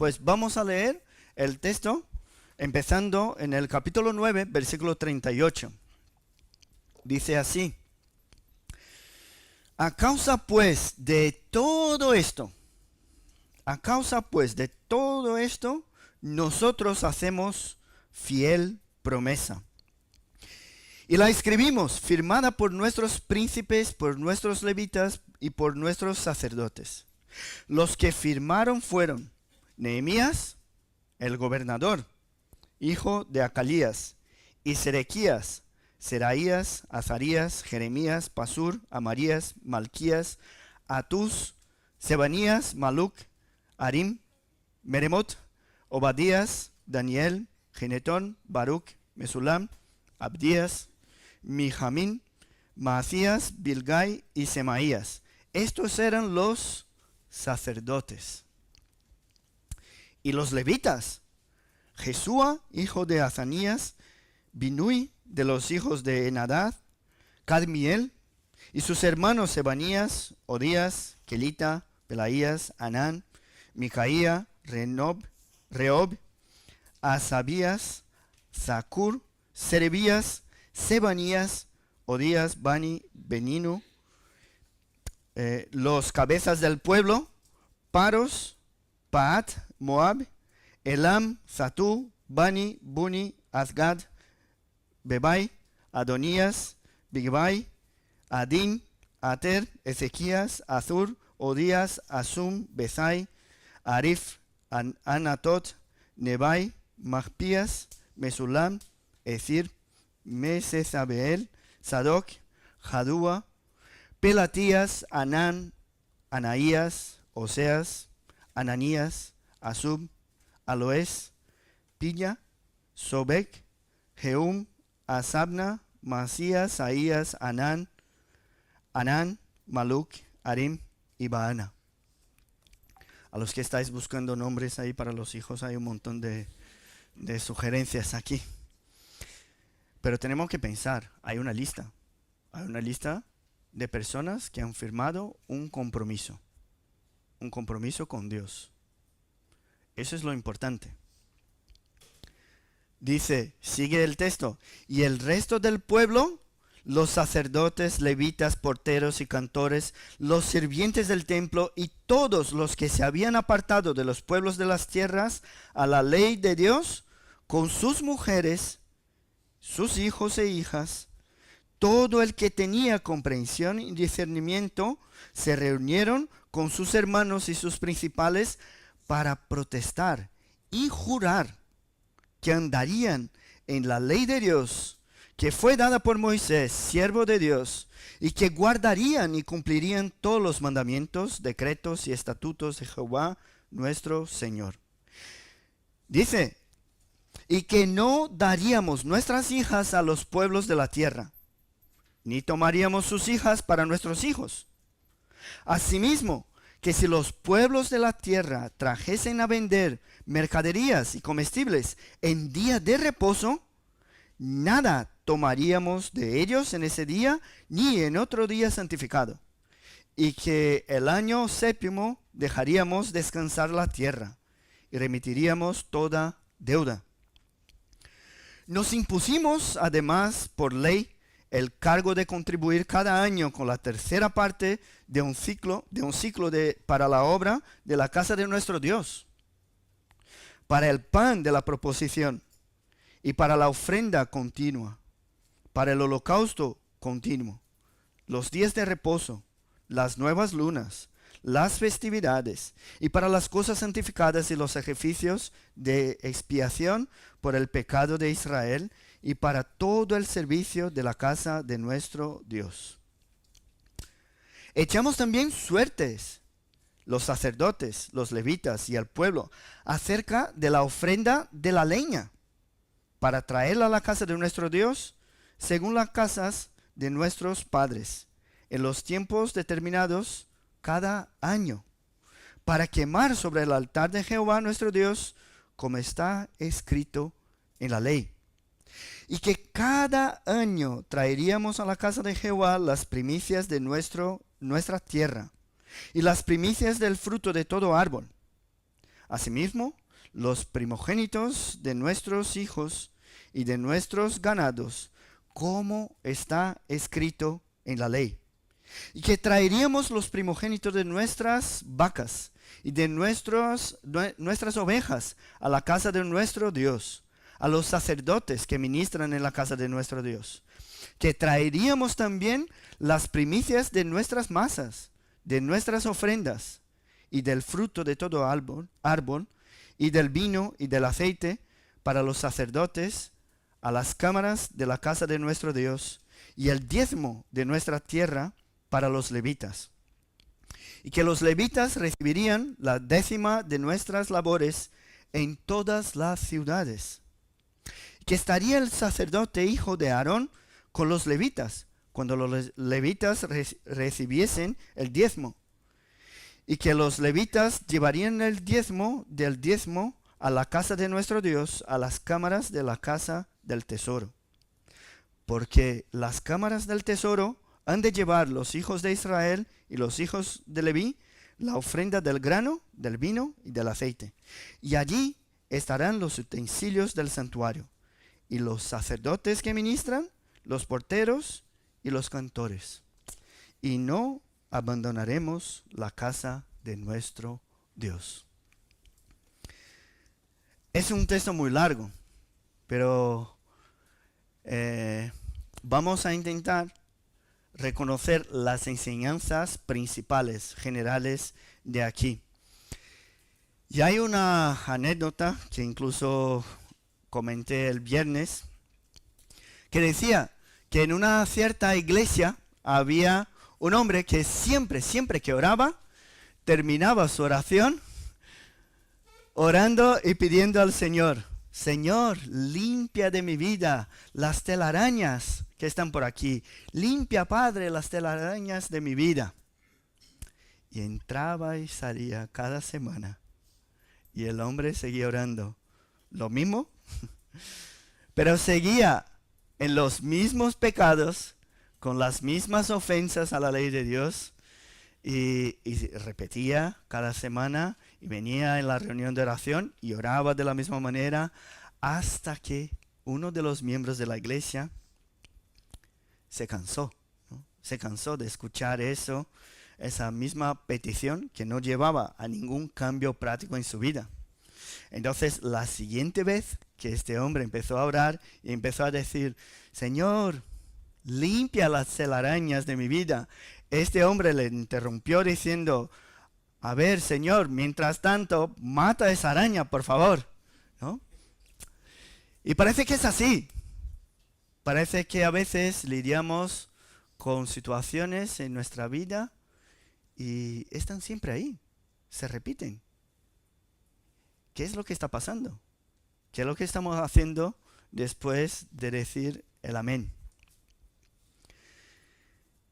Pues vamos a leer el texto empezando en el capítulo 9, versículo 38. Dice así: a causa pues de todo esto, nosotros hacemos fiel promesa. Y la escribimos, firmada por nuestros príncipes, por nuestros levitas y por nuestros sacerdotes. Los que firmaron fueron Nehemías, el gobernador, hijo de Acalías, y Sedequías, Seraías, Azarías, Jeremías, Pasur, Amarías, Malquías, Atús, Sebanías, Maluc, Arim, Meremot, Obadías, Daniel, Ginetón, Baruch, Mesulam, Abdías, Mijamín, Maasías, Bilgai y Semaías. Estos eran los sacerdotes. Y los levitas: Jesúa, hijo de Azanías, Binui, de los hijos de Enadad, Cadmiel, y sus hermanos Sebanías, Odías, Kelita, Pelaías, Anán, Micaía, Reob, Asabías, Zacur, Serebías, Sebanías, Odías, Bani, Beninu, los cabezas del pueblo: Paros, Paat, Moab, Elam, Zatú, Bani, Buni, Azgad, Bebai, Adonías, Bigbai, Adin, Ater, Ezequías, Azur, Odías, Asum, Besai, Arif, Anatot, Nebai, Magpías, Mesulam, Esir, Mesesabeel, Sadoc, Jadúa, Pelatías, Anán, Anaías, Oseas, Ananías, Asub, Aloes, Pilla, Sobek, Jeum, Asabna, Masías, Saías, Anán, Maluc, Arim y Baana. A los que estáis buscando nombres ahí para los hijos, hay un montón de sugerencias aquí. Pero tenemos que pensar, hay una lista de personas que han firmado un compromiso con Dios. Eso es lo importante. Dice, sigue el texto: y el resto del pueblo, los sacerdotes, levitas, porteros y cantores, los sirvientes del templo y todos los que se habían apartado de los pueblos de las tierras a la ley de Dios, con sus mujeres, sus hijos e hijas, todo el que tenía comprensión y discernimiento, se reunieron con sus hermanos y sus principales para protestar y jurar que andarían en la ley de Dios, que fue dada por Moisés, siervo de Dios, y que guardarían y cumplirían todos los mandamientos, decretos y estatutos de Jehová nuestro Señor. Dice, y que no daríamos nuestras hijas a los pueblos de la tierra, ni tomaríamos sus hijas para nuestros hijos. Asimismo, que si los pueblos de la tierra trajesen a vender mercaderías y comestibles en día de reposo, nada tomaríamos de ellos en ese día ni en otro día santificado, y que el año séptimo dejaríamos descansar la tierra y remitiríamos toda deuda. Nos impusimos además por ley el cargo de contribuir cada año con la tercera parte de un ciclo para la obra de la casa de nuestro Dios, para el pan de la proposición y para la ofrenda continua, para el holocausto continuo, los días de reposo, las nuevas lunas, las festividades, y para las cosas santificadas y los sacrificios de expiación por el pecado de Israel, y para todo el servicio de la casa de nuestro Dios. Echamos también suertes, los sacerdotes, los levitas y el pueblo, acerca de la ofrenda de la leña, para traerla a la casa de nuestro Dios, según las casas de nuestros padres, en los tiempos determinados cada año, para quemar sobre el altar de Jehová nuestro Dios, como está escrito en la ley. Y que cada año traeríamos a la casa de Jehová las primicias de nuestra tierra, y las primicias del fruto de todo árbol, Asimismo, los primogénitos de nuestros hijos y de nuestros ganados, como está escrito en la ley. Y que traeríamos los primogénitos de nuestras vacas y de nuestras ovejas a la casa de nuestro Dios, a los sacerdotes que ministran en la casa de nuestro Dios. Que traeríamos también las primicias de nuestras masas, de nuestras ofrendas, y del fruto de todo árbol, y del vino y del aceite para los sacerdotes, a las cámaras de la casa de nuestro Dios, y el diezmo de nuestra tierra para los levitas. Y que los levitas recibirían la décima de nuestras labores en todas las ciudades. Y que estaría el sacerdote hijo de Aarón con los levitas, cuando los levitas recibiesen el diezmo. Y que los levitas llevarían el diezmo del diezmo a la casa de nuestro Dios, a las cámaras de la casa del tesoro. Porque las cámaras del tesoro han de llevar los hijos de Israel y los hijos de Leví la ofrenda del grano, del vino y del aceite. Y allí estarán los utensilios del santuario, y los sacerdotes que ministran, los porteros y los cantores. Y no abandonaremos la casa de nuestro Dios. Es un texto muy largo, pero vamos a intentar reconocer las enseñanzas principales, generales de aquí. Y hay una anécdota que incluso comenté el viernes, que decía que en una cierta iglesia había un hombre que siempre que oraba, terminaba su oración orando y pidiendo al Señor: Señor, limpia de mi vida las telarañas que están por aquí. Limpia, Padre, las telarañas de mi vida. Y entraba y salía cada semana. Y el hombre seguía orando lo mismo, pero seguía en los mismos pecados, con las mismas ofensas a la ley de Dios, y repetía cada semana, y venía en la reunión de oración y oraba de la misma manera, hasta que uno de los miembros de la iglesia se cansó, ¿no? Se cansó de escuchar eso, esa misma petición que no llevaba a ningún cambio práctico en su vida. Entonces, la siguiente vez que este hombre empezó a orar y empezó a decir: Señor, limpia las telarañas de mi vida, este hombre le interrumpió diciendo: a ver, Señor, mientras tanto, mata esa araña, por favor, ¿no? Y parece que es así. Parece que a veces lidiamos con situaciones en nuestra vida y están siempre ahí, se repiten. ¿Qué es lo que está pasando? ¿Qué es lo que estamos haciendo después de decir el amén?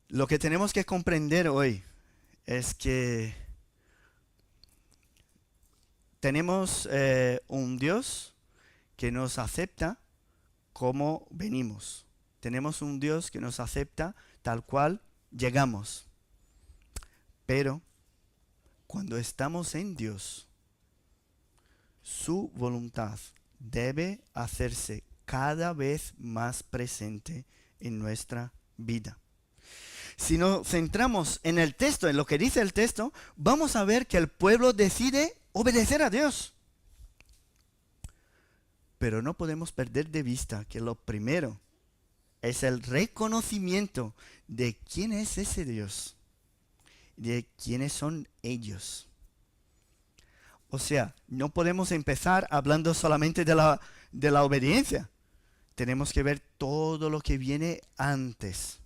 Lo que tenemos que comprender hoy es que tenemos un Dios que nos acepta como venimos. Tenemos un Dios que nos acepta tal cual llegamos. Pero cuando estamos en Dios, su voluntad debe hacerse cada vez más presente en nuestra vida. Si nos centramos en el texto, en lo que dice el texto, vamos a ver que el pueblo decide obedecer a Dios. Pero no podemos perder de vista que lo primero es el reconocimiento de quién es ese Dios, de quiénes son ellos. O sea, no podemos empezar hablando solamente de la obediencia. Tenemos que ver todo lo que viene antes.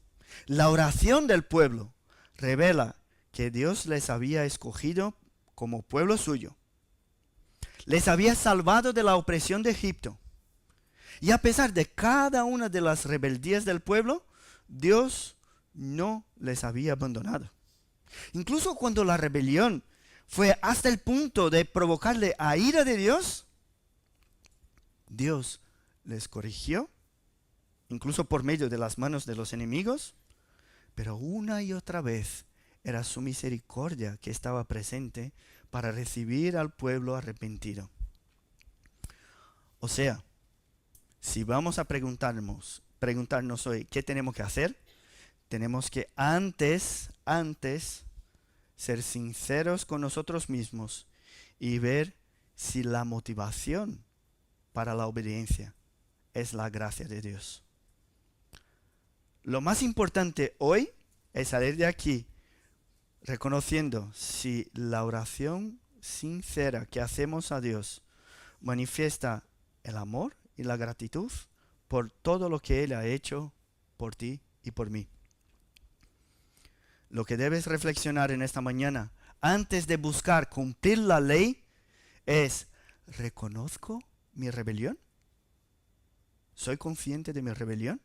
La oración del pueblo revela que Dios les había escogido como pueblo suyo. Les había salvado de la opresión de Egipto. Y a pesar de cada una de las rebeldías del pueblo, Dios no les había abandonado. Incluso cuando la rebelión fue hasta el punto de provocarle a ira de Dios, Dios les corrigió, incluso por medio de las manos de los enemigos, pero una y otra vez era su misericordia que estaba presente para recibir al pueblo arrepentido. O sea, si vamos a preguntarnos hoy qué tenemos que hacer, tenemos que antes ser sinceros con nosotros mismos y ver si la motivación para la obediencia es la gracia de Dios. Lo más importante hoy es salir de aquí reconociendo si la oración sincera que hacemos a Dios manifiesta el amor y la gratitud por todo lo que Él ha hecho por ti y por mí. Lo que debes reflexionar en esta mañana, antes de buscar cumplir la ley, es: ¿reconozco mi rebelión? ¿Soy consciente de mi rebelión?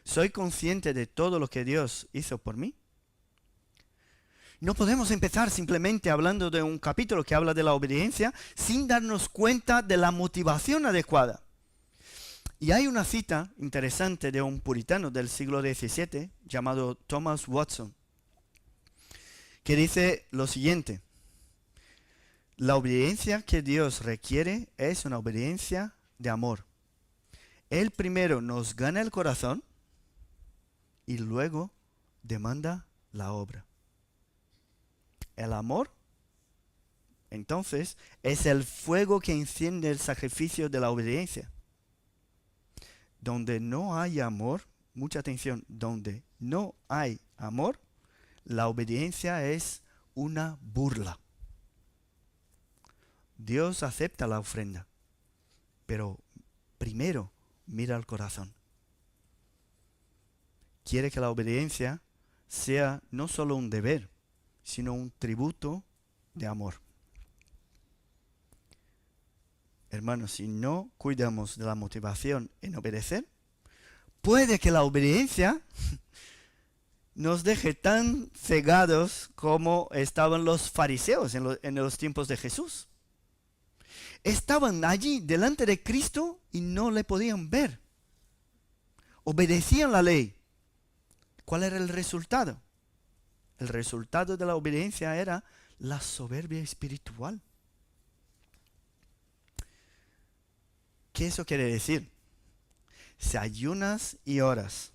¿Soy consciente de todo lo que Dios hizo por mí? No podemos empezar simplemente hablando de un capítulo que habla de la obediencia sin darnos cuenta de la motivación adecuada. Y hay una cita interesante de un puritano del siglo XVII llamado Thomas Watson, que dice lo siguiente: la obediencia que Dios requiere es una obediencia de amor. Él primero nos gana el corazón y luego demanda la obra. El amor, entonces, es el fuego que enciende el sacrificio de la obediencia. Donde no hay amor, mucha atención, donde no hay amor, la obediencia es una burla. Dios acepta la ofrenda, pero primero mira al corazón. Quiere que la obediencia sea no solo un deber, sino un tributo de amor. Hermanos, si no cuidamos de la motivación en obedecer, puede que la obediencia nos deje tan cegados como estaban los fariseos en los tiempos de Jesús. Estaban allí delante de Cristo y no le podían ver. Obedecían la ley. ¿Cuál era el resultado? El resultado de la obediencia era la soberbia espiritual. ¿Qué eso quiere decir? Si ayunas y oras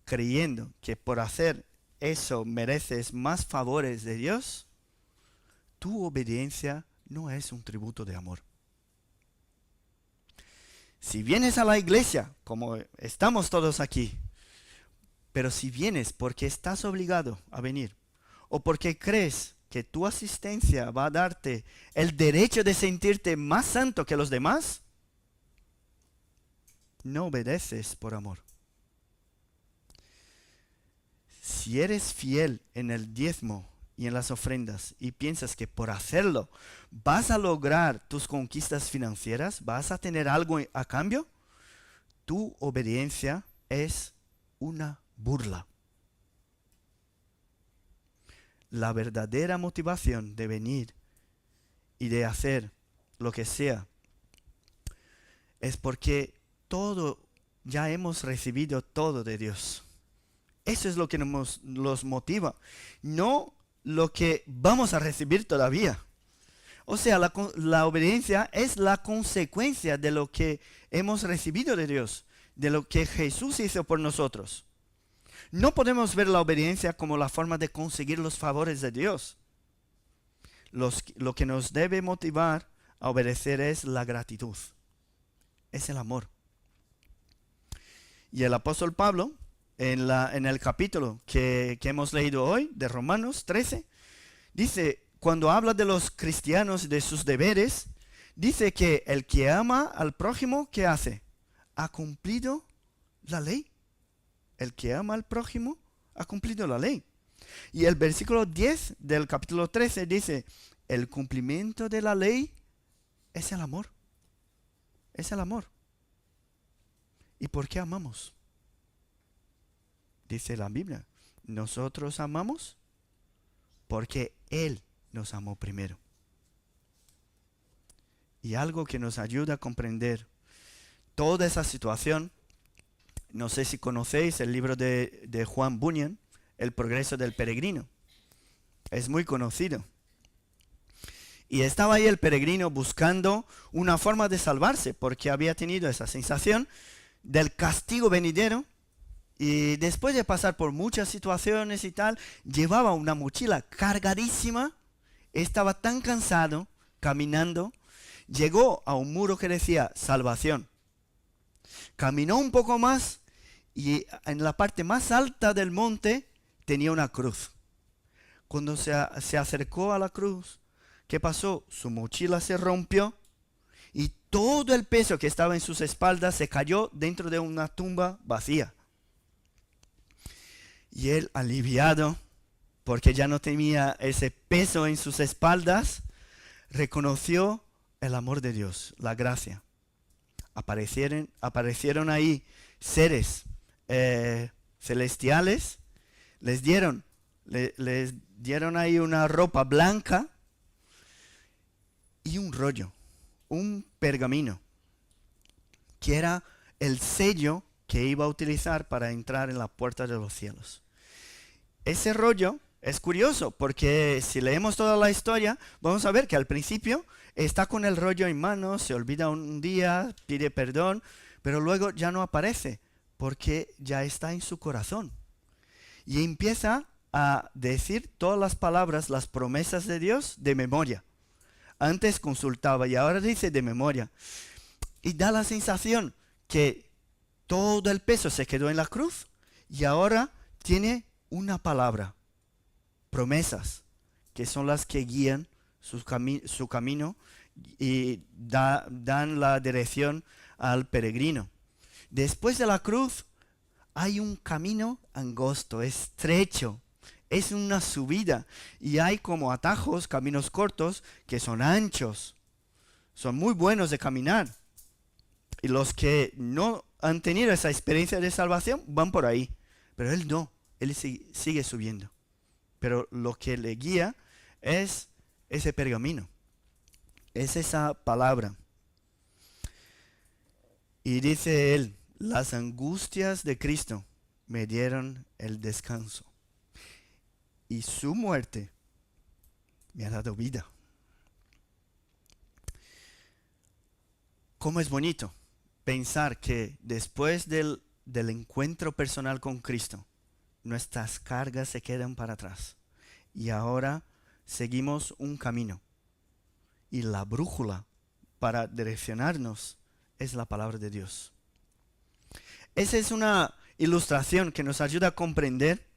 creyendo que por hacer eso mereces más favores de Dios, tu obediencia no es un tributo de amor. Si vienes a la iglesia, como estamos todos aquí, pero si vienes porque estás obligado a venir, o porque crees que tu asistencia va a darte el derecho de sentirte más santo que los demás, no obedeces por amor. Si eres fiel en el diezmo y en las ofrendas y piensas que por hacerlo vas a lograr tus conquistas financieras, vas a tener algo a cambio, tu obediencia es una burla. La verdadera motivación de venir y de hacer lo que sea es porque ya hemos recibido todo de Dios. Eso es lo que nos motiva, no lo que vamos a recibir todavía. O sea, la obediencia es la consecuencia de lo que hemos recibido de Dios, de lo que Jesús hizo por nosotros. No podemos ver la obediencia como la forma de conseguir los favores de Dios. Lo que nos debe motivar a obedecer es la gratitud, es el amor. Y el apóstol Pablo, en el capítulo que hemos leído hoy, de Romanos 13, dice, cuando habla de los cristianos y de sus deberes, dice que el que ama al prójimo, ¿qué hace? Ha cumplido la ley. El que ama al prójimo ha cumplido la ley. Y el versículo 10 del capítulo 13 dice, el cumplimiento de la ley es el amor. Es el amor. ¿Y por qué amamos? Dice la Biblia, nosotros amamos porque Él nos amó primero. Y algo que nos ayuda a comprender toda esa situación, no sé si conocéis el libro de Juan Bunyan, El progreso del peregrino. Es muy conocido. Y estaba ahí el peregrino buscando una forma de salvarse, porque había tenido esa sensación del castigo venidero. Y después de pasar por muchas situaciones y tal, llevaba una mochila cargadísima, estaba tan cansado caminando, llegó a un muro que decía salvación. Caminó un poco más y en la parte más alta del monte tenía una cruz. Cuando se acercó a la cruz, ¿qué pasó? Su mochila se rompió y todo el peso que estaba en sus espaldas se cayó dentro de una tumba vacía. Y él, aliviado, porque ya no tenía ese peso en sus espaldas, reconoció el amor de Dios, la gracia. Aparecieron ahí seres celestiales, les dieron ahí una ropa blanca y un rollo, un pergamino, que era el sello que iba a utilizar para entrar en la puerta de los cielos. Ese rollo es curioso porque si leemos toda la historia, vamos a ver que al principio está con el rollo en mano, se olvida un día, pide perdón, pero luego ya no aparece porque ya está en su corazón. Y empieza a decir todas las palabras, las promesas de Dios de memoria. Antes consultaba y ahora dice de memoria. Y da la sensación que todo el peso se quedó en la cruz y ahora tiene una palabra, promesas, que son las que guían su camino y dan la dirección al peregrino. Después de la cruz hay un camino angosto, estrecho, es una subida y hay como atajos, caminos cortos que son anchos, son muy buenos de caminar. Y los que no han tenido esa experiencia de salvación van por ahí, pero él no, él sigue subiendo. Pero lo que le guía es ese pergamino, es esa palabra. Y dice él, las angustias de Cristo me dieron el descanso y su muerte me ha dado vida. ¿Cómo es bonito pensar que después del encuentro personal con Cristo, nuestras cargas se quedan para atrás y ahora seguimos un camino y la brújula para direccionarnos es la palabra de Dios. Esa es una ilustración que nos ayuda a comprender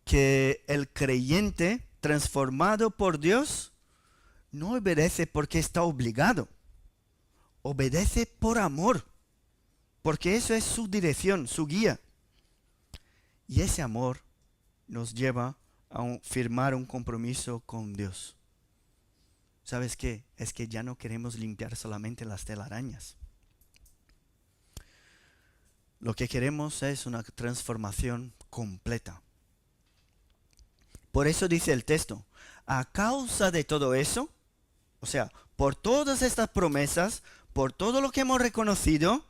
que el creyente transformado por Dios no obedece porque está obligado, obedece por amor, porque eso es su dirección, su guía. Y ese amor nos lleva a firmar un compromiso con Dios. ¿Sabes qué? Es que ya no queremos limpiar solamente las telarañas. Lo que queremos es una transformación completa. Por eso dice el texto, a causa de todo eso, o sea, por todas estas promesas, por todo lo que hemos reconocido,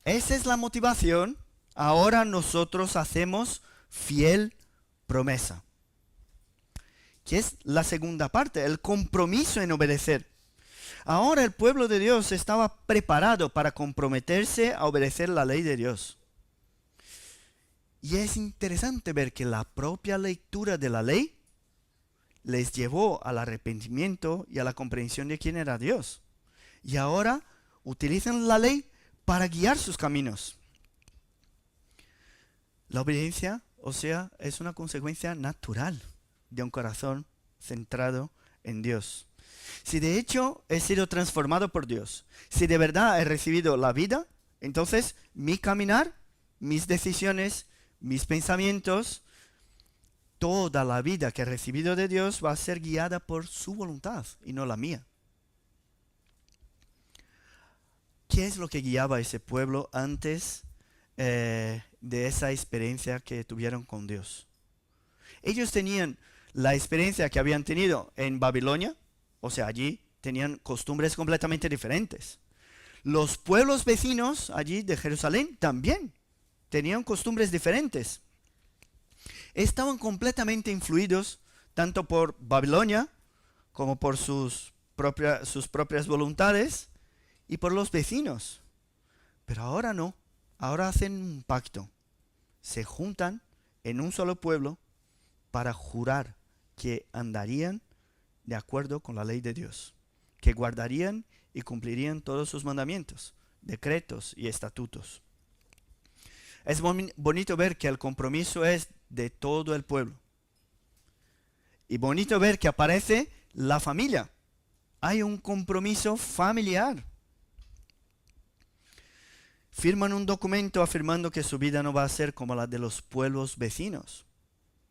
esa es la motivación. Ahora nosotros hacemos fiel promesa. Que es la segunda parte, el compromiso en obedecer. Ahora el pueblo de Dios estaba preparado para comprometerse a obedecer la ley de Dios. Y es interesante ver que la propia lectura de la ley les llevó al arrepentimiento y a la comprensión de quién era Dios. Y ahora utilizan la ley para guiar sus caminos. La obediencia, o sea, es una consecuencia natural de un corazón centrado en Dios. Si de hecho he sido transformado por Dios, si de verdad he recibido la vida, entonces mi caminar, mis decisiones, mis pensamientos, toda la vida que he recibido de Dios va a ser guiada por su voluntad y no la mía. ¿Qué es lo que guiaba a ese pueblo antes de esa experiencia que tuvieron con Dios? Ellos tenían la experiencia que habían tenido en Babilonia, o sea, allí tenían costumbres completamente diferentes. Los pueblos vecinos allí de Jerusalén también tenían costumbres diferentes. Estaban completamente influidos tanto por Babilonia como por sus propias voluntades y por los vecinos. Pero ahora no, ahora hacen un pacto. Se juntan en un solo pueblo para jurar que andarían de acuerdo con la ley de Dios, que guardarían y cumplirían todos sus mandamientos, decretos y estatutos. Es bonito ver que el compromiso es de todo el pueblo. Y bonito ver que aparece la familia. Hay un compromiso familiar. Firman un documento afirmando que su vida no va a ser como la de los pueblos vecinos.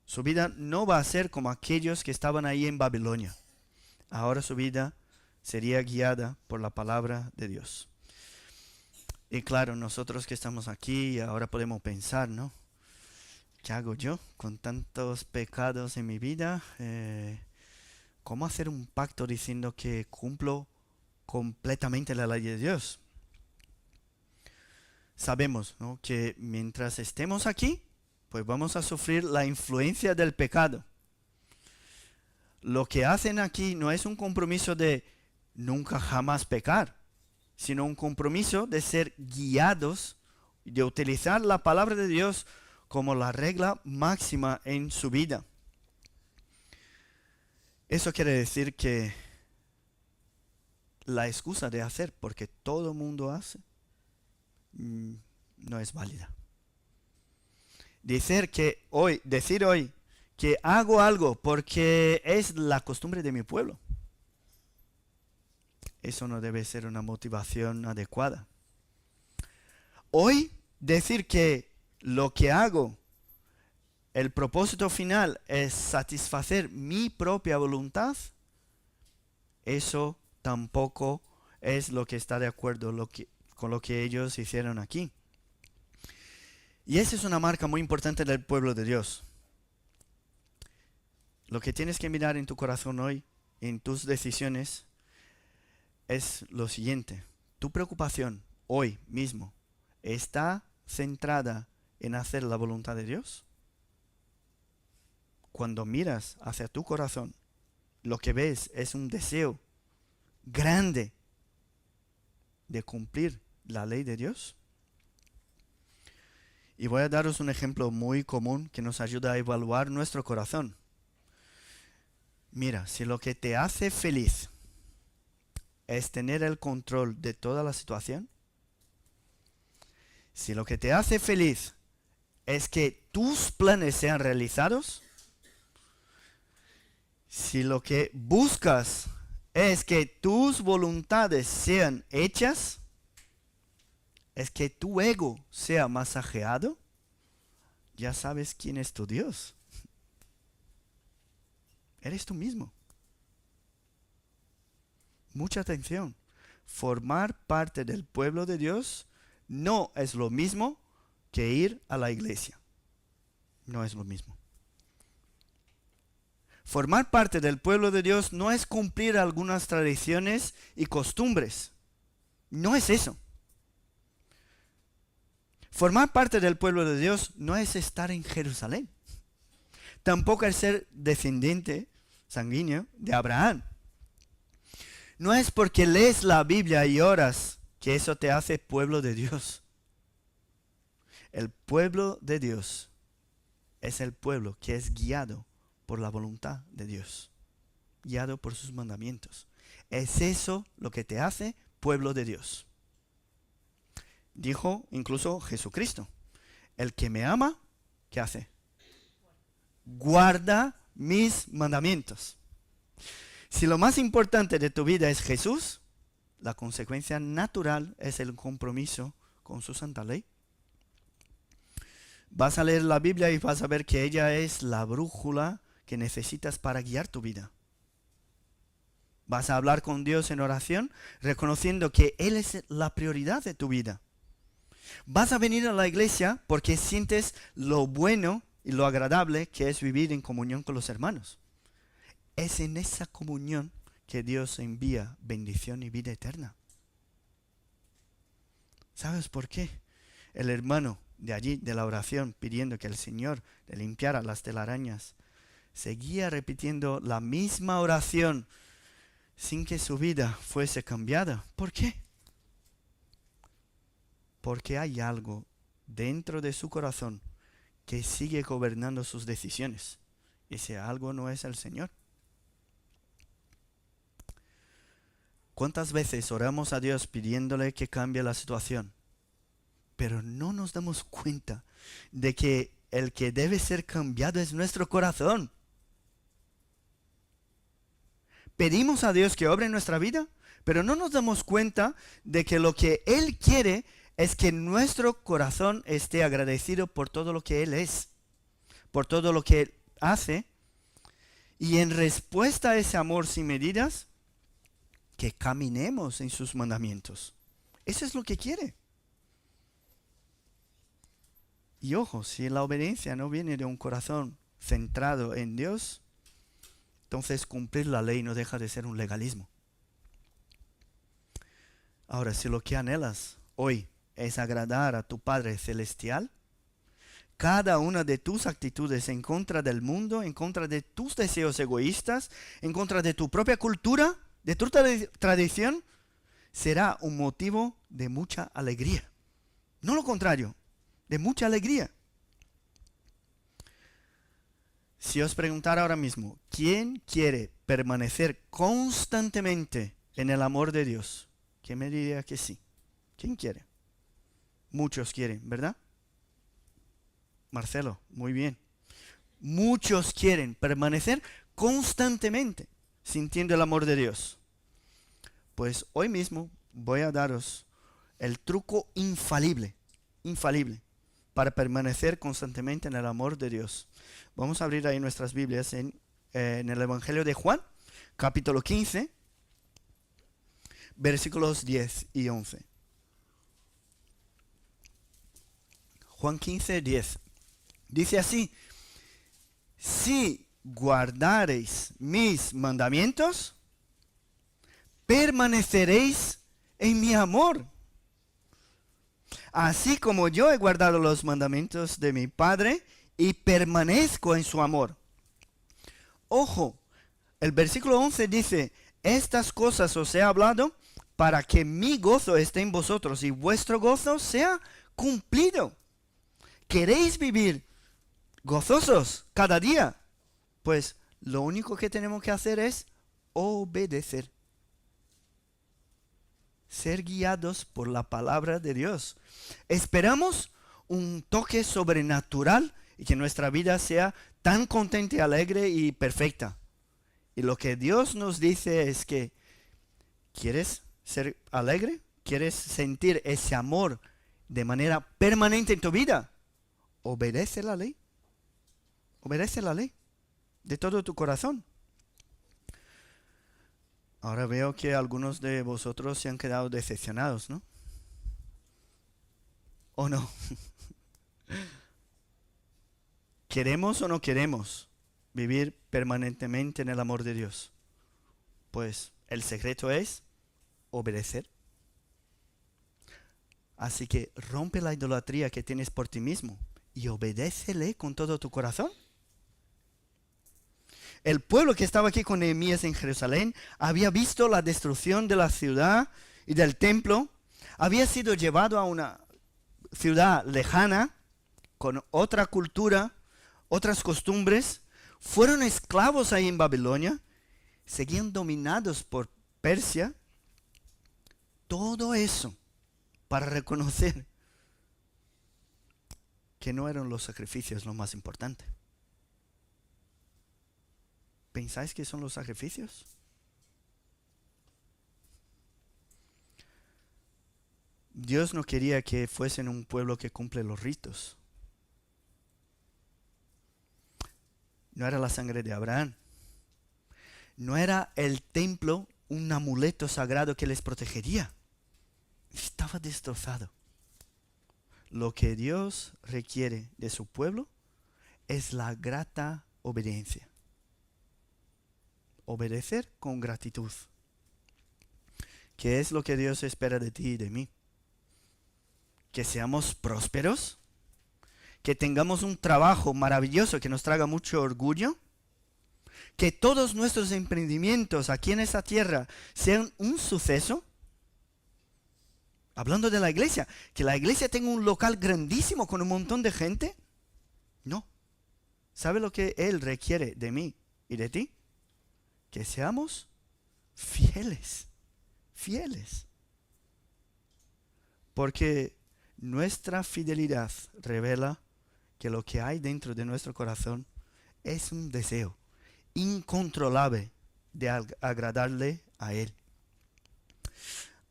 Su vida no va a ser como aquellos que estaban ahí en Babilonia. Ahora su vida sería guiada por la palabra de Dios. Y claro, nosotros que estamos aquí ahora podemos pensar, ¿no? ¿Qué hago yo con tantos pecados en mi vida? ¿Cómo hacer un pacto diciendo que cumplo completamente la ley de Dios? Sabemos, ¿no?, que mientras estemos aquí, pues vamos a sufrir la influencia del pecado. Lo que hacen aquí no es un compromiso de nunca jamás pecar, sino un compromiso de ser guiados, de utilizar la palabra de Dios como la regla máxima en su vida. Eso quiere decir que la excusa de hacer porque todo el mundo hace no es válida. Decir hoy que hago algo porque es la costumbre de mi pueblo, eso no debe ser una motivación adecuada. Hoy decir que lo que hago, el propósito final es satisfacer mi propia voluntad, eso tampoco es lo que está de acuerdo con lo que ellos hicieron aquí. Y esa es una marca muy importante del pueblo de Dios. Lo que tienes que mirar en tu corazón hoy, en tus decisiones, es lo siguiente. Tu preocupación hoy mismo está centrada en hacer la voluntad de Dios. Cuando miras hacia tu corazón, lo que ves es un deseo grande de cumplir la ley de Dios. Y voy a daros un ejemplo muy común que nos ayuda a evaluar nuestro corazón. Mira, si lo que te hace feliz es tener el control de toda la situación, si lo que te hace feliz es que tus planes sean realizados, si lo que buscas es que tus voluntades sean hechas, es que tu ego sea masajeado, ya sabes quién es tu Dios. Eres tú mismo. Mucha atención. Formar parte del pueblo de Dios no es lo mismo que ir a la iglesia. No es lo mismo. Formar parte del pueblo de Dios no es cumplir algunas tradiciones y costumbres. No es eso. Formar parte del pueblo de Dios no es estar en Jerusalén. Tampoco es ser descendiente sanguíneo de Abraham. No es porque lees la Biblia y oras que eso te hace pueblo de Dios. El pueblo de Dios es el pueblo que es guiado por la voluntad de Dios, guiado por sus mandamientos. Es eso lo que te hace pueblo de Dios. Dijo incluso Jesucristo, el que me ama, ¿qué hace? Guarda mis mandamientos. Si lo más importante de tu vida es Jesús, la consecuencia natural es el compromiso con su santa ley. Vas a leer la Biblia y vas a ver que ella es la brújula que necesitas para guiar tu vida. Vas a hablar con Dios en oración, reconociendo que Él es la prioridad de tu vida. Vas a venir a la iglesia porque sientes lo bueno y lo agradable que es vivir en comunión con los hermanos. Es en esa comunión que Dios envía bendición y vida eterna. ¿Sabes por qué? El hermano de allí, de la oración, pidiendo que el Señor le limpiara las telarañas seguía repitiendo la misma oración sin que su vida fuese cambiada. ¿Por qué? Porque hay algo dentro de su corazón que sigue gobernando sus decisiones. Ese algo no es el Señor. ¿Cuántas veces oramos a Dios pidiéndole que cambie la situación? Pero no nos damos cuenta de que el que debe ser cambiado es nuestro corazón. Pedimos a Dios que obre en nuestra vida, pero no nos damos cuenta de que lo que Él quiere es que nuestro corazón esté agradecido por todo lo que Él es, por todo lo que Él hace, y en respuesta a ese amor sin medidas, que caminemos en sus mandamientos. Eso es lo que quiere. Y ojo, si la obediencia no viene de un corazón centrado en Dios, entonces cumplir la ley no deja de ser un legalismo. Ahora, si lo que anhelas hoy es agradar a tu Padre Celestial, cada una de tus actitudes en contra del mundo, en contra de tus deseos egoístas, en contra de tu propia cultura, de tu tradición, será un motivo de mucha alegría. No lo contrario, de mucha alegría. Si os preguntara ahora mismo, ¿quién quiere permanecer constantemente en el amor de Dios? ¿Quién me diría que sí? ¿Quién quiere? Muchos quieren, ¿verdad? Marcelo, muy bien. Muchos quieren permanecer constantemente sintiendo el amor de Dios. Pues hoy mismo voy a daros el truco infalible para permanecer constantemente en el amor de Dios. Vamos a abrir ahí nuestras Biblias en el Evangelio de Juan, capítulo 15, versículos 10 y 11. Juan 15, 10. Dice así: si guardareis mis mandamientos, permaneceréis en mi amor, así como yo he guardado los mandamientos de mi Padre y permanezco en su amor. Ojo, el versículo 11 dice: estas cosas os he hablado para que mi gozo esté en vosotros y vuestro gozo sea cumplido. ¿Queréis vivir gozosos cada día? Pues lo único que tenemos que hacer es obedecer. Ser guiados por la palabra de Dios. Esperamos un toque sobrenatural y que nuestra vida sea tan contenta, alegre y perfecta. Y lo que Dios nos dice es que ¿quieres ser alegre? ¿Quieres sentir ese amor de manera permanente en tu vida? Obedece la ley. Obedece la ley de todo tu corazón. Ahora veo que algunos de vosotros se han quedado decepcionados, ¿no? ¿O no? ¿Queremos o no queremos vivir permanentemente en el amor de Dios? Pues el secreto es obedecer. Así que rompe la idolatría que tienes por ti mismo y obedécele con todo tu corazón. El pueblo que estaba aquí con Nehemías en Jerusalén había visto la destrucción de la ciudad y del templo. Había sido llevado a una ciudad lejana, con otra cultura, otras costumbres. Fueron esclavos ahí en Babilonia. Seguían dominados por Persia. Todo eso para reconocer que no eran los sacrificios lo más importante. ¿Pensáis que son los sacrificios? Dios no quería que fuesen un pueblo que cumple los ritos. No era la sangre de Abraham. No era el templo un amuleto sagrado que les protegería. Estaba destrozado. Lo que Dios requiere de su pueblo es la grata obediencia. Obedecer con gratitud. ¿Qué es lo que Dios espera de ti y de mí? Que seamos prósperos, que tengamos un trabajo maravilloso que nos traiga mucho orgullo, que todos nuestros emprendimientos aquí en esta tierra sean un suceso? Hablando de la iglesia, que la iglesia tenga un local grandísimo con un montón de gente. No. ¿Sabe lo que Él requiere de mí y de ti? Que seamos fieles. Fieles. Porque nuestra fidelidad revela que lo que hay dentro de nuestro corazón es un deseo incontrolable de agradarle a Él.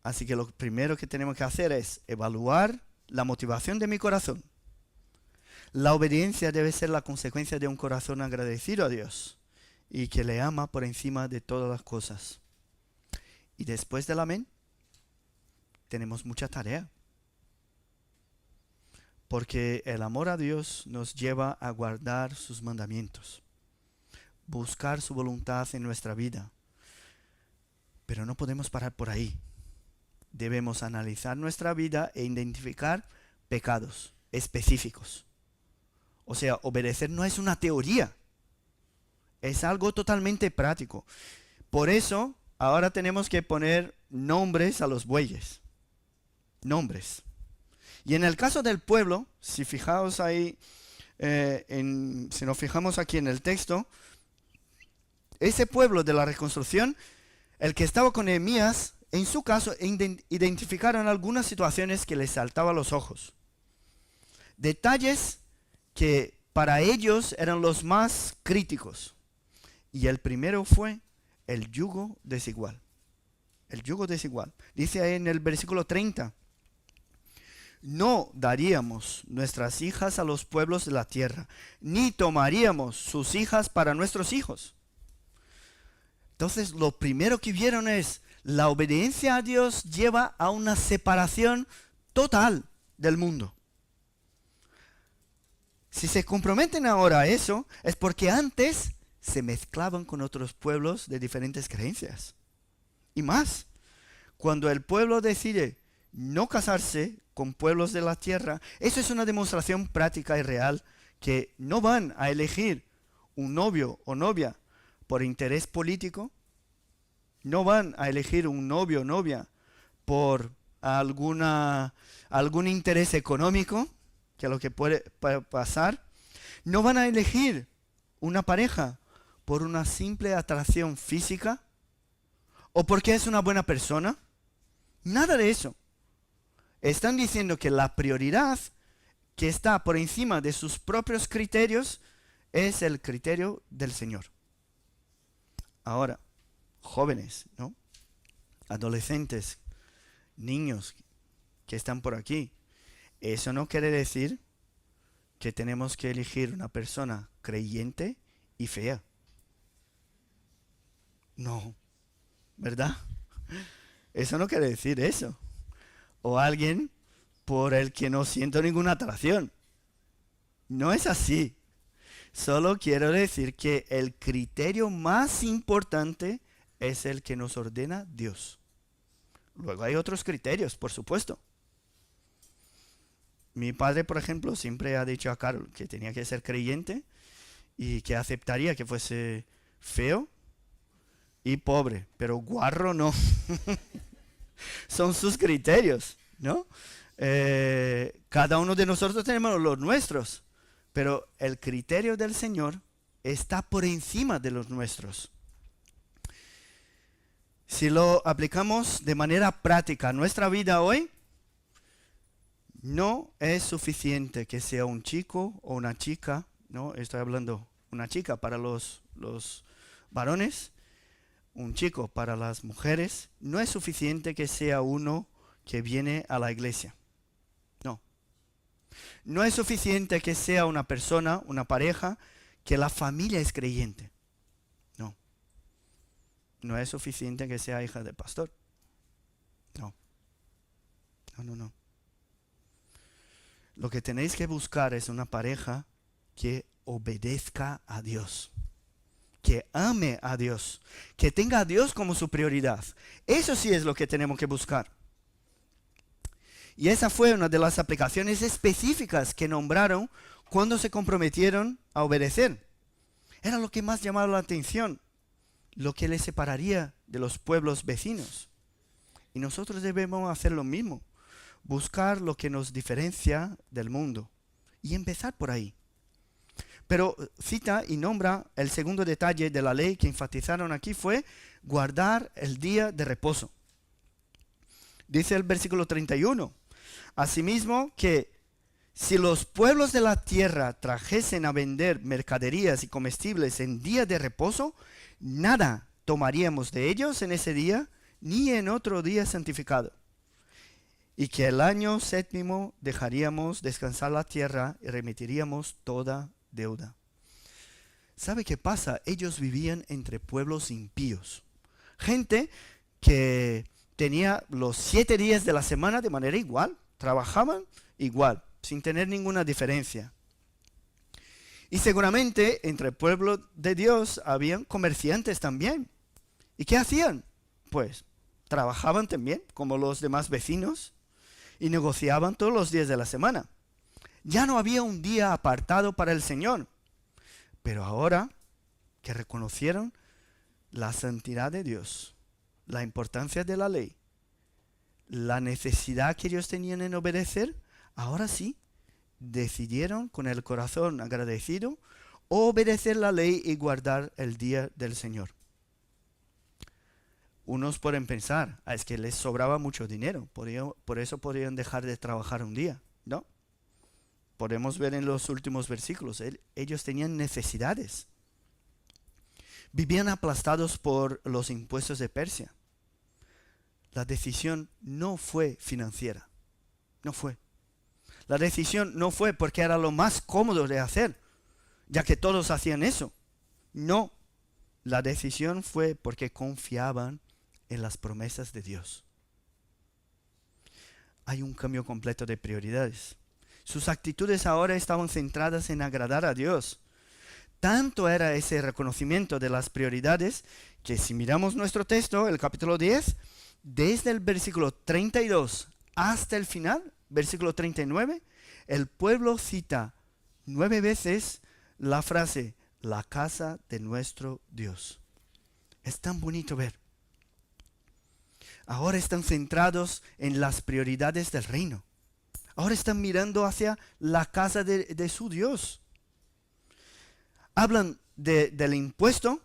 Así que lo primero que tenemos que hacer es evaluar la motivación de mi corazón. La obediencia debe ser la consecuencia de un corazón agradecido a Dios y que le ama por encima de todas las cosas. Y después del amén, tenemos mucha tarea. Porque el amor a Dios nos lleva a guardar sus mandamientos, buscar su voluntad en nuestra vida. Pero no podemos parar por ahí. Debemos analizar nuestra vida e identificar pecados específicos. O sea, obedecer no es una teoría, es algo totalmente práctico. Por eso, ahora tenemos que poner nombres a los bueyes. Nombres. Y en el caso del pueblo, si fijaos ahí, si nos fijamos aquí en el texto, ese pueblo de la reconstrucción, el que estaba con Nehemías, en su caso, identificaron algunas situaciones que les saltaban a los ojos. Detalles que para ellos eran los más críticos. Y el primero fue el yugo desigual. El yugo desigual. Dice ahí en el versículo 30. No daríamos nuestras hijas a los pueblos de la tierra, ni tomaríamos sus hijas para nuestros hijos. Entonces, lo primero que vieron es, la obediencia a Dios lleva a una separación total del mundo. Si se comprometen ahora a eso, es porque antes se mezclaban con otros pueblos de diferentes creencias. Y más, cuando el pueblo decide no casarse con pueblos de la tierra, eso es una demostración práctica y real que no van a elegir un novio o novia por interés político, no van a elegir un novio o novia por algún interés económico, que es lo que puede pasar. No van a elegir una pareja por una simple atracción física o porque es una buena persona. Nada de eso. Están diciendo que la prioridad que está por encima de sus propios criterios es el criterio del Señor. Ahora, jóvenes, ¿no? Adolescentes, niños que están por aquí. Eso no quiere decir que tenemos que elegir una persona creyente y fea. No, ¿verdad? Eso no quiere decir eso. O alguien por el que no siento ninguna atracción. No es así. Solo quiero decir que el criterio más importante es el que nos ordena Dios. Luego hay otros criterios, por supuesto. Mi padre, por ejemplo, siempre ha dicho a Carol que tenía que ser creyente y que aceptaría que fuese feo y pobre, pero guarro no. Son sus criterios, ¿no? Cada uno de nosotros tenemos los nuestros, pero el criterio del Señor está por encima de los nuestros. Si lo aplicamos de manera práctica a nuestra vida hoy, no es suficiente que sea un chico o una chica, ¿no? Estoy hablando una chica para los varones, un chico para las mujeres. No es suficiente que sea uno que viene a la iglesia. No. No es suficiente que sea una persona, una pareja, que la familia es creyente. No. No es suficiente que sea hija de pastor. No. No. Lo que tenéis que buscar es una pareja que obedezca a Dios, que ame a Dios, que tenga a Dios como su prioridad. Eso sí es lo que tenemos que buscar. Y esa fue una de las aplicaciones específicas que nombraron cuando se comprometieron a obedecer. Era lo que más llamaba la atención, lo que les separaría de los pueblos vecinos. Y nosotros debemos hacer lo mismo, buscar lo que nos diferencia del mundo y empezar por ahí. Pero cita y nombra el segundo detalle de la ley que enfatizaron aquí fue guardar el día de reposo. Dice el versículo 31, asimismo que si los pueblos de la tierra trajesen a vender mercaderías y comestibles en día de reposo, nada tomaríamos de ellos en ese día, ni en otro día santificado. Y que el año séptimo dejaríamos descansar la tierra y remitiríamos toda deuda. ¿Sabe qué pasa? Ellos vivían entre pueblos impíos. Gente que tenía los 7 días de la semana de manera igual. Trabajaban igual, sin tener ninguna diferencia. Y seguramente entre el pueblo de Dios habían comerciantes también. ¿Y qué hacían? Pues trabajaban también como los demás vecinos y negociaban todos los días de la semana. Ya no había un día apartado para el Señor. Pero ahora que reconocieron la santidad de Dios, la importancia de la ley, la necesidad que ellos tenían en obedecer, ahora sí decidieron con el corazón agradecido obedecer la ley y guardar el día del Señor. Unos pueden pensar, es que les sobraba mucho dinero, por eso podrían dejar de trabajar un día, ¿no? Podemos ver en los últimos versículos, ellos tenían necesidades. Vivían aplastados por los impuestos de Persia. La decisión no fue financiera, no fue. La decisión no fue porque era lo más cómodo de hacer, ya que todos hacían eso. No, la decisión fue porque confiaban en las promesas de Dios. Hay un cambio completo de prioridades. Sus actitudes ahora estaban centradas en agradar a Dios. Tanto era ese reconocimiento de las prioridades que si miramos nuestro texto, el capítulo 10, desde el versículo 32 hasta el final, versículo 39, el pueblo cita 9 veces la frase, la casa de nuestro Dios. Es tan bonito ver. Ahora están centrados en las prioridades del reino. Ahora están mirando hacia la casa de su Dios. Hablan del impuesto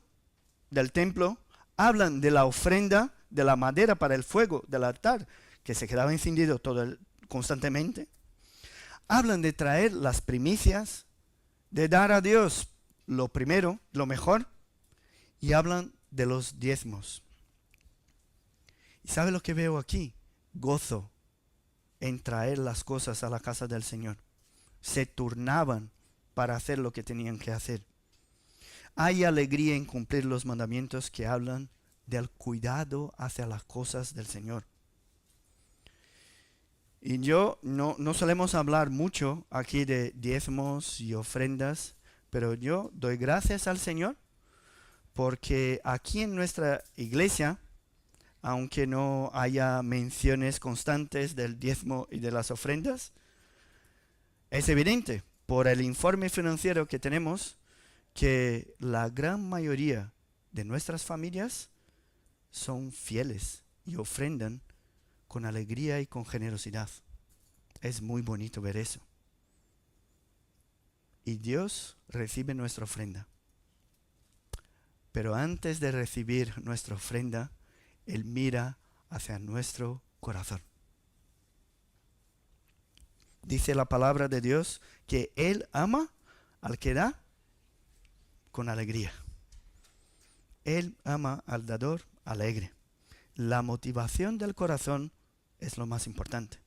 del templo, hablan de la ofrenda, de la madera para el fuego del altar, que se quedaba encendido constantemente. Hablan de traer las primicias, de dar a Dios lo primero, lo mejor, y hablan de los diezmos. ¿Y sabe lo que veo aquí? Gozo en traer las cosas a la casa del Señor. Se turnaban para hacer lo que tenían que hacer. Hay alegría en cumplir los mandamientos que hablan del cuidado hacia las cosas del Señor. Y yo no solemos hablar mucho aquí de diezmos y ofrendas, pero yo doy gracias al Señor porque aquí en nuestra iglesia, aunque no haya menciones constantes del diezmo y de las ofrendas, es evidente por el informe financiero que tenemos que la gran mayoría de nuestras familias son fieles y ofrendan con alegría y con generosidad. Es muy bonito ver eso. Y Dios recibe nuestra ofrenda. Pero antes de recibir nuestra ofrenda, Él mira hacia nuestro corazón. Dice la palabra de Dios que Él ama al que da con alegría. Él ama al dador alegre. La motivación del corazón es lo más importante.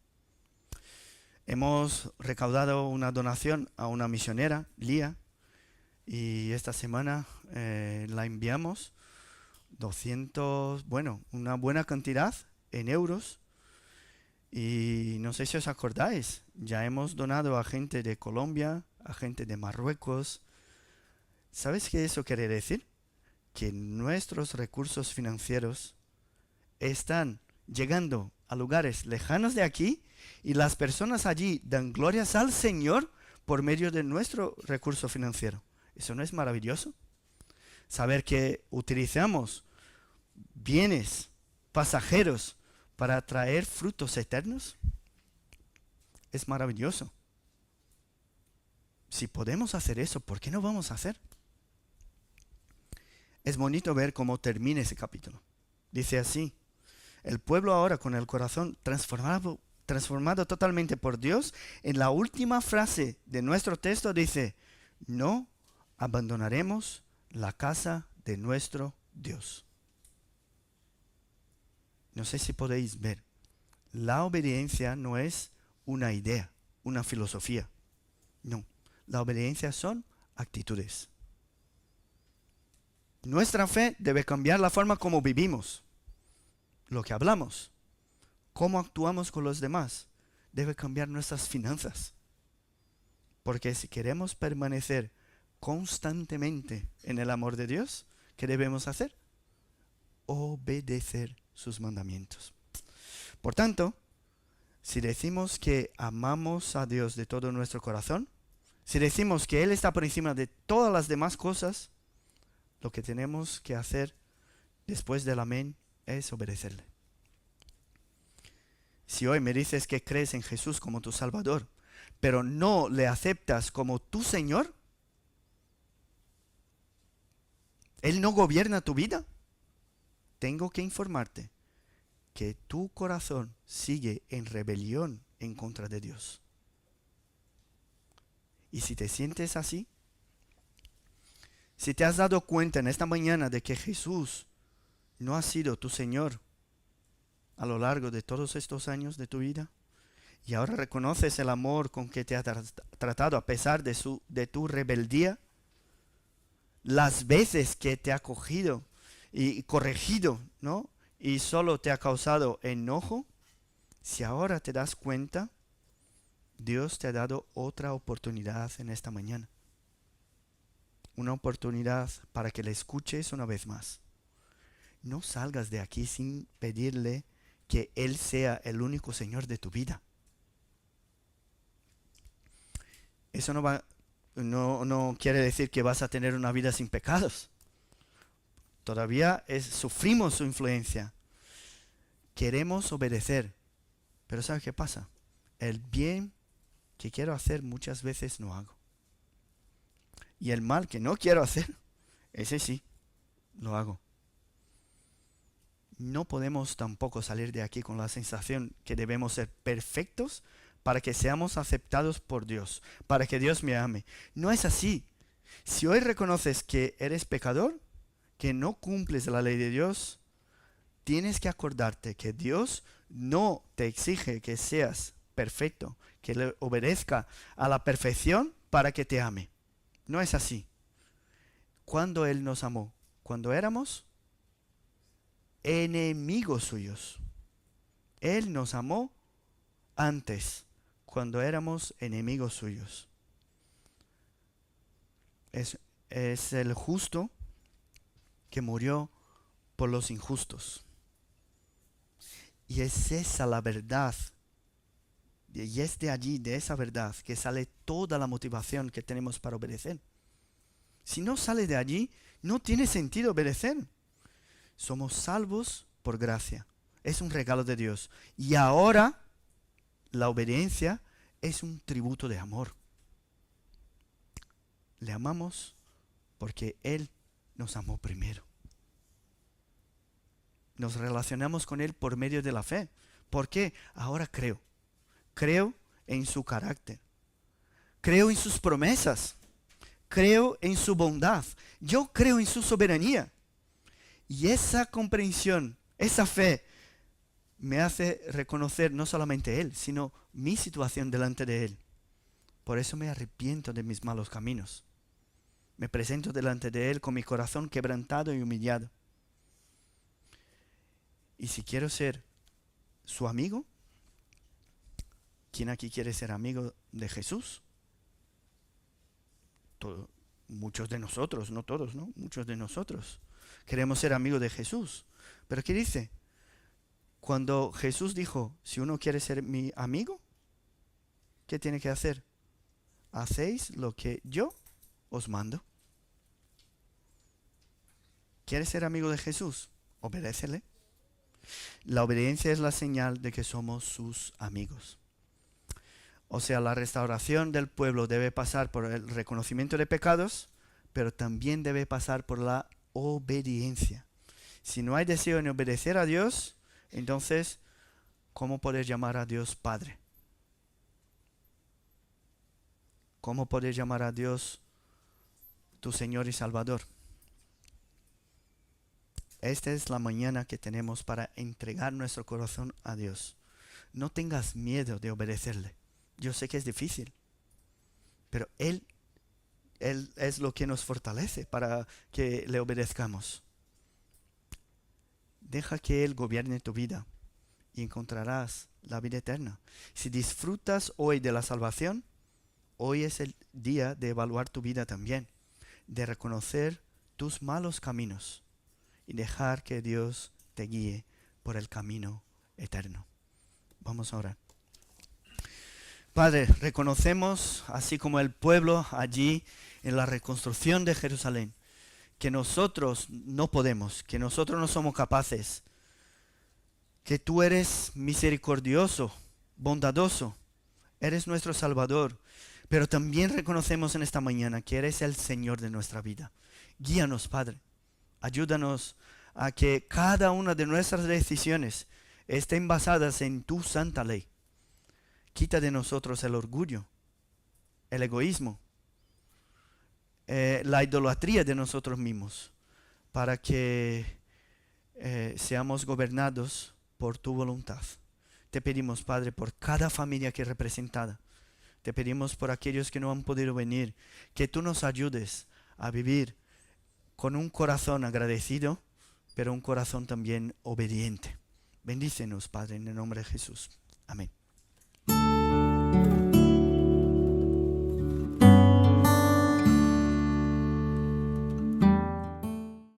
Hemos recaudado una donación a una misionera, Lía, y esta semana la enviamos 200, una buena cantidad en euros. Y no sé si os acordáis, ya hemos donado a gente de Colombia, a gente de Marruecos. ¿Sabes qué eso quiere decir? Que nuestros recursos financieros están llegando a lugares lejanos de aquí y las personas allí dan glorias al Señor por medio de nuestro recurso financiero. ¿Eso no es maravilloso? Saber que utilizamos bienes pasajeros para traer frutos eternos es maravilloso. Si podemos hacer eso, ¿por qué no vamos a hacer? Es bonito ver cómo termina ese capítulo. Dice así: el pueblo ahora con el corazón transformado totalmente por Dios, en la última frase de nuestro texto dice: no abandonaremos la casa de nuestro Dios. No sé si podéis ver. La obediencia no es una idea, una filosofía. No, la obediencia son actitudes. Nuestra fe debe cambiar la forma como vivimos, lo que hablamos, cómo actuamos con los demás. Debe cambiar nuestras finanzas. Porque si queremos permanecer constantemente en el amor de Dios, ¿qué debemos hacer? Obedecer sus mandamientos. Por tanto, si decimos que amamos a Dios de todo nuestro corazón, si decimos que Él está por encima de todas las demás cosas, lo que tenemos que hacer después del amén es obedecerle. Si hoy me dices que crees en Jesús como tu Salvador, pero no le aceptas como tu Señor, Él no gobierna tu vida, tengo que informarte que tu corazón sigue en rebelión en contra de Dios. Y si te sientes así, si te has dado cuenta en esta mañana de que Jesús no ha sido tu Señor a lo largo de todos estos años de tu vida, y ahora reconoces el amor con que te ha tratado a pesar de tu rebeldía, las veces que te ha cogido y corregido, ¿no? Y solo te ha causado enojo, si ahora te das cuenta, Dios te ha dado otra oportunidad en esta mañana. Una oportunidad para que le escuches una vez más. No salgas de aquí sin pedirle que Él sea el único Señor de tu vida. Eso no quiere decir que vas a tener una vida sin pecados. Todavía sufrimos su influencia. Queremos obedecer. Pero ¿sabe qué pasa? El bien que quiero hacer muchas veces no hago. Y el mal que no quiero hacer, ese sí, lo hago. No podemos tampoco salir de aquí con la sensación que debemos ser perfectos para que seamos aceptados por Dios, para que Dios me ame. No es así. Si hoy reconoces que eres pecador, que no cumples la ley de Dios, tienes que acordarte que Dios no te exige que seas perfecto, que le obedezca a la perfección para que te ame. No es así. ¿Cuándo Él nos amó? Cuando éramos enemigos suyos. Él nos amó antes, cuando éramos enemigos suyos. Es el justo que murió por los injustos. Y es esa la verdad. Y es de allí, de esa verdad, que sale toda la motivación que tenemos para obedecer. Si no sale de allí, no tiene sentido obedecer. Somos salvos por gracia. Es un regalo de Dios. Y ahora la obediencia es un tributo de amor. Le amamos porque Él nos amó primero. Nos relacionamos con Él por medio de la fe. ¿Por qué? Ahora creo. Creo en su carácter. Creo en sus promesas. Creo en su bondad. Yo creo en su soberanía. Y esa comprensión, esa fe, me hace reconocer no solamente Él, sino mi situación delante de Él. Por eso me arrepiento de mis malos caminos. Me presento delante de Él con mi corazón quebrantado y humillado. Y si quiero ser su amigo, ¿quién aquí quiere ser amigo de Jesús? Muchos de nosotros, no todos, ¿no? Muchos de nosotros queremos ser amigos de Jesús. Pero ¿qué dice? Cuando Jesús dijo, si uno quiere ser mi amigo, ¿qué tiene que hacer? Hacéis lo que yo os mando. ¿Quieres ser amigo de Jesús? Obedécele. La obediencia es la señal de que somos sus amigos. O sea, la restauración del pueblo debe pasar por el reconocimiento de pecados, pero también debe pasar por la obediencia. Si no hay deseo en obedecer a Dios, entonces, ¿cómo puedes llamar a Dios Padre? ¿Cómo puedes llamar a Dios tu Señor y Salvador? Esta es la mañana que tenemos para entregar nuestro corazón a Dios. No tengas miedo de obedecerle. Yo sé que es difícil, pero Él es lo que nos fortalece para que le obedezcamos. Deja que Él gobierne tu vida y encontrarás la vida eterna. Si disfrutas hoy de la salvación, hoy es el día de evaluar tu vida también, de reconocer tus malos caminos y dejar que Dios te guíe por el camino eterno. Vamos a orar. Padre, reconocemos, así como el pueblo allí en la reconstrucción de Jerusalén, que nosotros no podemos, que nosotros no somos capaces, que tú eres misericordioso, bondadoso, eres nuestro Salvador, pero también reconocemos en esta mañana que eres el Señor de nuestra vida. Guíanos, Padre, ayúdanos a que cada una de nuestras decisiones estén basadas en tu santa ley. Quita de nosotros el orgullo, el egoísmo, la idolatría de nosotros mismos, para que seamos gobernados por tu voluntad. Te pedimos, Padre, por cada familia aquí representada. Te pedimos por aquellos que no han podido venir, que tú nos ayudes a vivir con un corazón agradecido, pero un corazón también obediente. Bendícenos, Padre, en el nombre de Jesús. Amén.